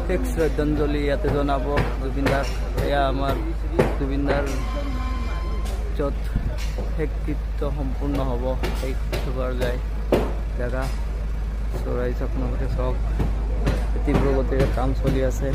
শেষ শ্ৰদ্ধাঞ্জলি ইয়াতে জনাব জুবিনদাক। এয়া আমাৰ জুবিনদাৰ য'ত শেষকৃত্য সম্পূৰ্ণ হ'ব সেই থকাৰ যায় জেগা। চৰাই আপোনালোকে চাওক তীব্ৰ গতিৰে কাম চলি আছে।